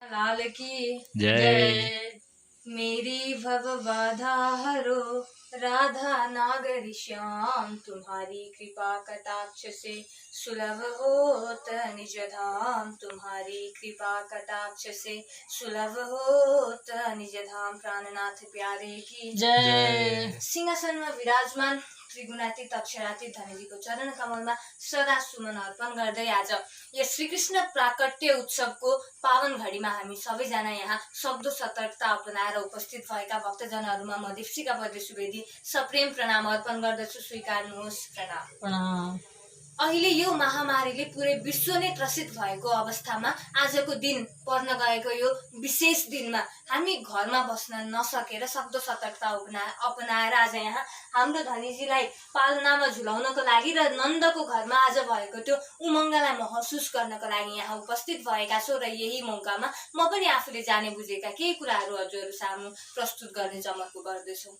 लाल की जय। मेरी भव बाधा हरो राधा नागरी श्याम, तुम्हारी कृपा कटाक्ष से सुलभ होत निज धाम, तुम्हारी कृपा कटाक्ष से सुलभ होत निज धाम। प्राणनाथ प्यारे की जय। सिंहासन में विराजमान त्रिगुणातीत अक्षरातीत धनीजीको चरण कमलमा सदा सुमन अर्पण गर्दै आज यस श्रीकृष्ण प्राकट्य उत्सवको पावन घडीमा हामी सबैजना यहाँ सक्दो सतर्कता अपनाएर उपस्थित भएका भक्तजनहरूमा म दीप्सिका बद्रे सुवेदी सप्रेम प्रणाम अर्पण गर्दछु। स्वीकार्नुहोस्। प्रणाम। अहिले यो महामारीले पुरै विश्व नै त्रसित भएको अवस्थामा आजको दिन पर्न गएको यो विशेष दिनमा हामी घरमा बस्न नसकेर सक्दो सतर्कता अपनाएर आज यहाँ हाम्रो धनीजीलाई पालनामा झुलाउनको लागि र नन्दको घरमा आज भएको त्यो उमङ्गलाई महसुस गर्नको लागि यहाँ उपस्थित भएका छौँ र यही मौकामा म पनि आफूले जाने बुझेका केही कुराहरू हजुरहरू सामु प्रस्तुत गर्ने जमर्को गर्दैछु।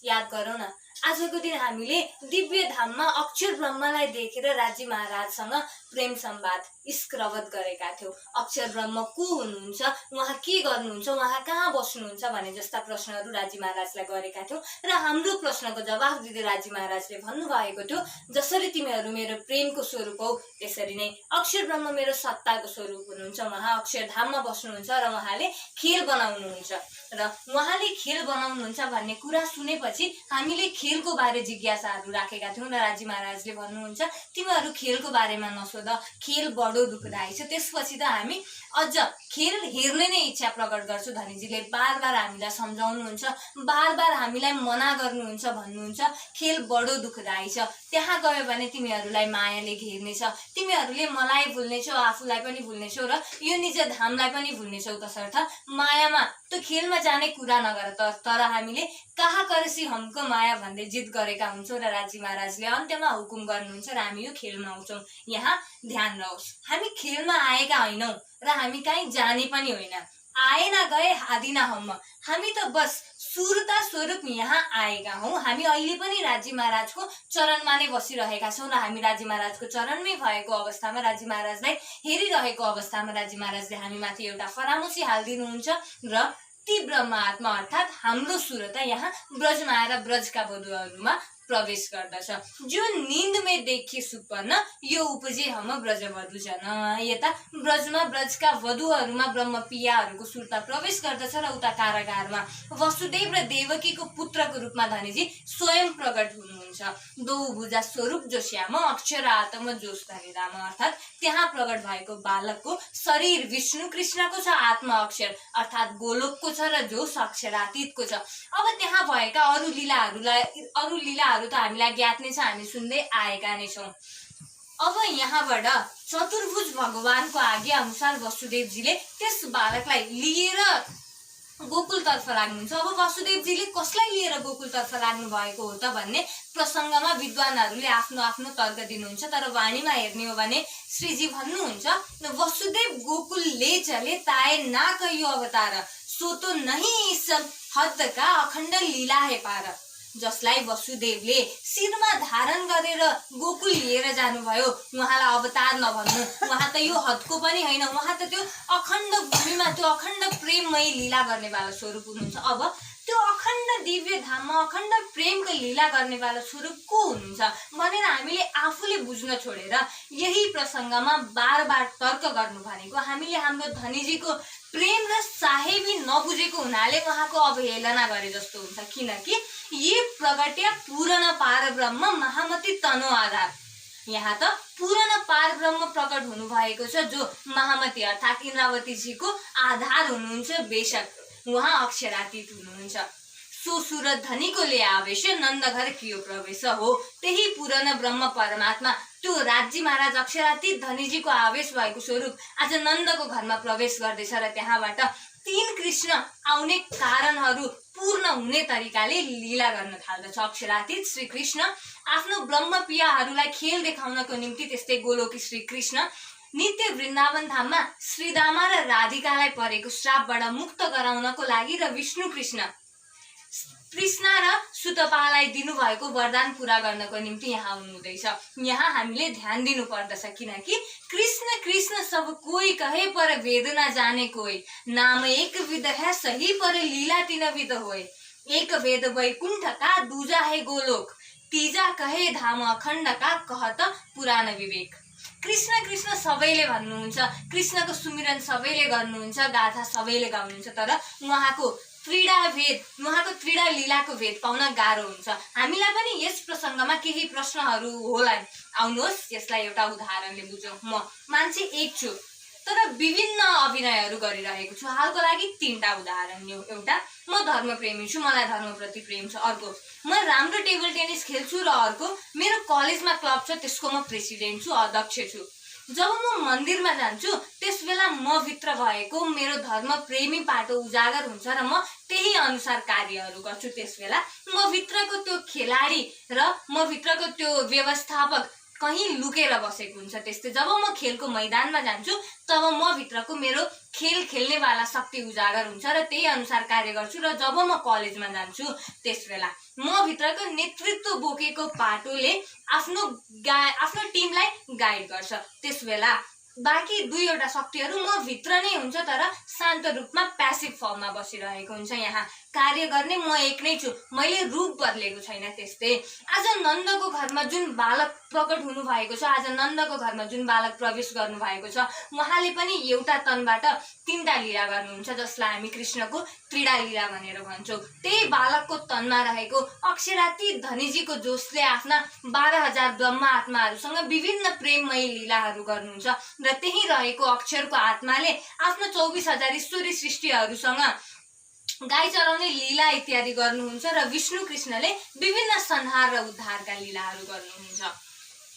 याद गरौँ न, आजको दिन हामीले दिव्य धाममा अक्षर ब्रह्मलाई देखेर राज्य महाराजसँग प्रेम संवाद इस्क्रवत गरेका थियौँ। अक्षर ब्रह्म को हुनुहुन्छ, उहाँ के गर्नुहुन्छ, उहाँ कहाँ बस्नुहुन्छ भने जस्ता प्रश्नहरू राज्य महाराजलाई गरेका थियौँ र हाम्रो प्रश्नको जवाफ दिँदै राज्य महाराजले भन्नुभएको थियो, जसरी तिमीहरू मेरो प्रेमको स्वरूप हौ त्यसरी नै अक्षर ब्रह्म मेरो सत्ताको स्वरूप हुनुहुन्छ। उहाँ अक्षरधाममा बस्नुहुन्छ र उहाँले खेल बनाउनुहुन्छ र उहाँले खेल बनाउनुहुन्छ भन्ने कुरा सुनेपछि हामीले खेलको बारे जिज्ञासाहरू राखेका थियौँ र राज्य महाराजले भन्नुहुन्छ तिमीहरू खेलको बारेमा नसोध, खेल बडो दुःखदायी छ। त्यसपछि त हामी अझ खेल हेर्ने नै इच्छा प्रकट गर्छु। धनीजीले बार बार हामीलाई सम्झाउनुहुन्छ, बार बार हामीलाई मना गर्नुहुन्छ, भन्नुहुन्छ खेल बडो दुःखदायी छ, त्यहाँ गयो भने तिमीहरूलाई मायाले घेर्नेछ, तिमीहरूले मलाई भुल्नेछौ, आफूलाई पनि भुल्नेछौ र यो निज धामलाई पनि भुल्नेछौ। तसर्थ मायामा त्यो खेलमा जाने कुरा नगर, तर हामीले कहाँ करसी हमको माया भन्दै जिद गरेका हुन्छौँ र राज्य महाराजले अन्त्यमा हुकुम गर्नुहुन्छ र हामी यो खेलमा आउँछौँ। यहाँ ध्यान रहोस्, हामी खेलमा आएका होइनौँ र हामी कहीँ जाने पनि होइन। आए न गए हादी न हम, हामी त बस सुरता स्वरूप यहाँ आएका हौँ। हामी अहिले पनि राज्य महाराजको चरणमा नै बसिरहेका छौँ र हामी राज्य महाराजको चरणमै भएको अवस्थामा, राज्य महाराजलाई हेरिरहेको अवस्थामा राज्य महाराजले हामी माथि एउटा फरामुसी हालिदिनुहुन्छ र ती ब्रह्म आत्मा अर्थात् हाम्रो सुरता यहाँ ब्रजमा आएर ब्रजका वधुहरूमा प्रवेश गर्दछ। जो नींद में देखी सुपन्न यो उपजे हम ब्रज वधु जन। यता ब्रजमा ब्रजका वधुहरूमा ब्रह्म पियाहरूको सुरता प्रवेश गर्दछ र उता कारागारमा वसुदेव र देवकीको पुत्रको रूपमा धनीजी स्वयं प्रकट हुनुहुन्छ। दो भुजा स्वरूप जो श्याम अक्षर आत्म जोस धनी राम, अर्थात् त्यहाँ प्रकट भएको बालकको शरीर विष्णु कृष्णको छ, आत्मा अक्षर अर्थात् गोलोकको छ र जोस अक्षरातीतको छ। अब त्यहाँ भएका अरू लीलाहरू त हामीलाई ज्ञात नै छ, हामी सुन्दै आएका नै छौँ। अब यहाँबाट चतुर्भुज भगवानको आज्ञा अनुसार वसुदेवजीले त्यस बालकलाई लिएर गोकुलतर्फ लाग्नुहुन्छ। अब वसुदेवजीले कसलाई लिएर गोकुलतर्फ लाग्नु भएको हो त भन्ने प्रसङ्गमा विद्वानहरूले आफ्नो आफ्नो तर्क दिनुहुन्छ, तर वाणीमा हेर्ने हो भने श्रीजी भन्नुहुन्छ वसुदेव गोकुल ले चले ताए ना कहियो अवतार, सो तो नहीं इस हद का अखण्ड लीला है पार। जसलाई वसुदेवले शिरमा धारण गरेर गोकुल लिएर जानुभयो उहाँलाई अवतार नभन्नु, उहाँ त यो हदको पनि होइन, उहाँ त त्यो अखण्ड भूमिमा त्यो अखण्ड प्रेममय लीला गर्नेवाला स्वरूप हुनुहुन्छ। अब त्यो अखण्ड दिव्य धाममा अखण्ड प्रेमको लीला गर्नेवाला स्वरूप को हुनुहुन्छ भनेर हामीले आफूले बुझ्न छोडेर यही प्रसङ्गमा बार बार तर्क गर्नु भनेको हामीले हाम्रो धनीजीको प्रेम र साहेबी नबुझेको हुनाले उहाँको अवहेलना गरे जस्तो हुन्छ। किनकि ये प्रगट्या पूर्ण पार ब्रह्म महामती तनो आधार, यहाँ त पूर्ण पार ब्रह्म प्रकट हुनु भएको छ जो महामती अर्थात् इन्द्रावतीजीको आधार हुनुहुन्छ। बेशक उहाँ अक्षरातीत हुनुहुन्छ। सो सुरत धनीको ले आवेश नन्दघर कियो प्रवेश हो, त्यही पूर्ण ब्रह्म परमात्मा त्यो राज्य महाराज अक्षरातीत धनीजीको आवेश भएको स्वरूप आज नन्दको घरमा प्रवेश गर्दैछ र त्यहाँबाट तीन कृष्ण आउने कारणहरू पूर्ण हुने तरिकाले लीला गर्न थाल्दछ। अक्षरातीत श्री कृष्ण आफ्नो ब्रह्म पियाहरूलाई खेल देखाउनको निम्ति, त्यस्तै गोलोकी श्री कृष्ण नित्य वृन्दावन धाममा श्रीदामा र राधिकालाई परेको श्रापबाट मुक्त गराउनको लागि र विष्णु कृष्ण कृष्ण र सुतपालाई दिनुभएको वरदान पूरा गर्नको निम्ति यहाँ हुनुहुँदैछ। यहाँ हामीले ध्यान दिनु पर्दछ, किनकि कृष्ण कृष्ण सब कोई कहे पर वेद न जाने कोई, नाम एक विध है सही पर लीला तीन विध होय, एक वेद वैकुंठ का दूजा है गोलोक, तीजा कहे धाम अखण्ड का कहत पुराण विवेक। कृष्ण कृष्ण सबैले भन्नुहुन्छ, कृष्णको सुमिरन सबैले गर्नुहुन्छ, गाथा सबैले गाउनुहुन्छ, तर उहाँको त्रीडा लीलाको भेद पाउन गाह्रो हुन्छ। हामीलाई पनि यस प्रसङ्गमा केही प्रश्नहरू होला। आउनुहोस् यसलाई एउटा उदाहरणले बुझौँ। म मान्छे एक छु, तर विभिन्न अभिनयहरू गरिरहेको छु। हालको लागि 3टा उदाहरण लिऊ। एउटा, म धर्मप्रेमी छु, मलाई धर्मप्रति प्रेम छ। अर्को, म राम्रो टेबल टेनिस खेल्छु। र अर्को, मेरो कलेजमा क्लब छ, त्यसको म प्रेसिडेन्ट छु, अध्यक्ष छु। जब म मन्दिरमा जान्छु त्यसबेला म भित्र भएको मेरो धर्मप्रेमी पाटो उजागर हुन्छ र म त्यही अनुसार कार्यहरू गर्छु। त्यसबेला म भित्रको त्यो खेलाडी र म भित्रको त्यो व्यवस्थापक कहीँ लुकेर बसेको हुन्छ। त्यस्तै जब म खेलको मैदानमा जान्छु तब म भित्रको मेरो खेल खेल्नेवाला शक्ति उजागर हुन्छ र त्यही अनुसार कार्य गर्छु। र जब म कलेजमा जान्छु त्यसबेला म भित्रको नेतृत्व बोकेको पाटोले आफ्नो टिमलाई गाइड गर्छ। त्यसबेला बाँकी 2वटा शक्तिहरू म भित्र नै हुन्छ, तर शान्त रूपमा प्यासिभ फर्ममा बसिरहेको हुन्छ। यहाँ कार्य गर्ने म एक नै छु, मैले रूप बदलेको छैन। त्यस्तै आज नन्दको घरमा जुन बालक प्रकट हुनु भएको छ, आज नन्दको घरमा जुन बालक प्रवेश गर्नु भएको छ, उहाँले पनि एउटा तनबाट 3टा लीला गर्नुहुन्छ, जसलाई हामी कृष्णको त्रिडा लीला भनेर भन्छौँ। त्यही बालकको तनमा रहेको अक्षराती धनीजीको जोशले आफ्ना 12,000 ब्रह्मा आत्माहरूसँग विभिन्न प्रेममयी लीलाहरू गर्नुहुन्छ र त्यही रहेको अक्षरको आत्माले आफ्नो 24,000 ईश्वरी सृष्टिहरूसँग गाई चराउने लीला इत्यादि गर्नुहुन्छ र विष्णु कृष्णले विभिन्न संहार र उद्धारका लीलाहरू गर्नुहुन्छ।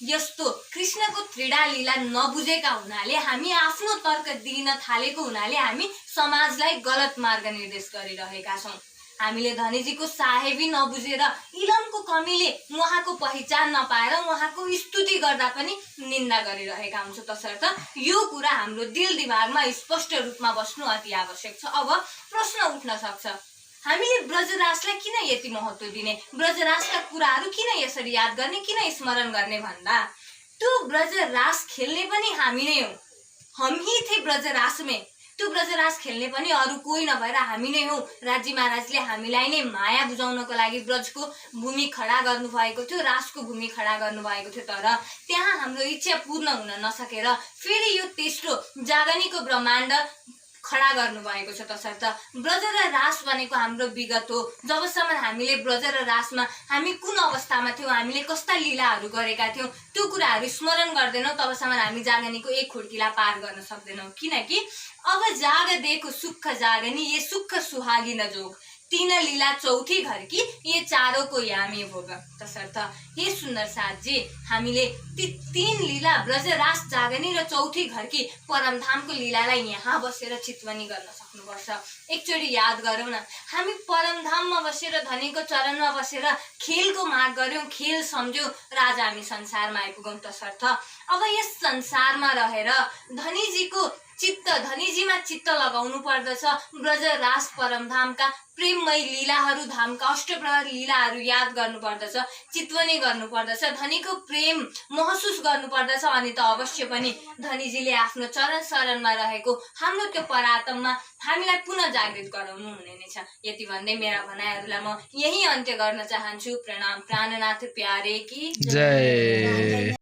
यस्तो कृष्णको त्रिडा लीला नबुझेका हुनाले, हामी आफ्नो तर्क दिन थालेको हुनाले हामी समाजलाई गलत मार्ग निर्देश गरिरहेका छौँ। हामीले धनीजीको साहेबी नबुझेर, इलमको कमीले उहाँको पहिचान नपाएर उहाँको स्तुति गर्दा पनि निन्दा गरिरहेका हुन्छौँ। तसर्थ यो कुरा हाम्रो दिल दिमागमा स्पष्ट रूपमा बस्नु अति आवश्यक छ। अब प्रश्न उठ्न सक्छ, हामीले ब्रजरासलाई किन यति महत्त्व दिने, ब्रजरासका कुराहरू किन यसरी याद गर्ने, किन स्मरण गर्ने भन्दा, त्यो ब्रजरास खेल्ने पनि हामी नै हौ। हम ही थे ब्रजरास में। त्यो ब्रजरास खेल्ने पनि अरू कोही नभएर हामी नै हौ। राज्य महाराजले हामीलाई नै माया बुझाउनको लागि ब्रजको भूमि खडा गर्नुभएको थियो, रासको भूमि खडा गर्नुभएको थियो। तर त्यहाँ हाम्रो इच्छा पूर्ण हुन नसकेर फेरि यो तेस्रो जागनीको ब्रह्माण्ड खडा गर्नुभएको छ। तसर्थ ब्रज र रास भनेको हाम्रो विगत हो। जबसम्म हामीले ब्रज र रासमा हामी कुन अवस्थामा थियौँ, हामीले कस्ता लीलाहरू गरेका थियौँ, त्यो कुराहरू स्मरण गर्दैनौँ, तबसम्म हामी जागनीको एक खुड्किला पार गर्न सक्दैनौँ। किनकि अब जाग देखो सुख जागनी, ये सुख सुहागी न जोग, 3 लीला चौथी घर की, ये चारों को यामी भोग। तसर्थ हे सुन्दर साथजी, हामीले ती 3 लीला ब्रज रास जागनी र चौथी घर की परमधामको लीलालाई यहाँ बसेर चितवनी गर्न सक्नुपर्छ। एकचोटि याद गरौँ न, हामी परमधाममा बसेर धनीको चरणमा बसेर खेलको माग गर्यौँ, खेल सम्झ्यौँ र आज हामी संसारमा आइपुगौँ। तसर्थ अब यस संसारमा रहेर धनीजीमा चित्त लगाउनु पर्दछ। ब्रज रास परमधामका प्रेममय लीलाहरू, धामका अष्टप्रहर लीलाहरू याद गर्नु पर्दछ, चितवनी गर्नु पर्दछ, धनीको प्रेम महसुस गर्नु पर्दछ। अनि त अवश्य पनि धनीजीले आफ्नो चरण शरणमा रहेको हाम्रो त्यो परात्मा हामीलाई पुनः जागृत गराउनु हुने नै छ। यति भन्दै मेरा भनाइहरूलाई म यही अन्त्य गर्न चाहन्छु। प्रणाम। प्राणनाथ प्यारे की जय।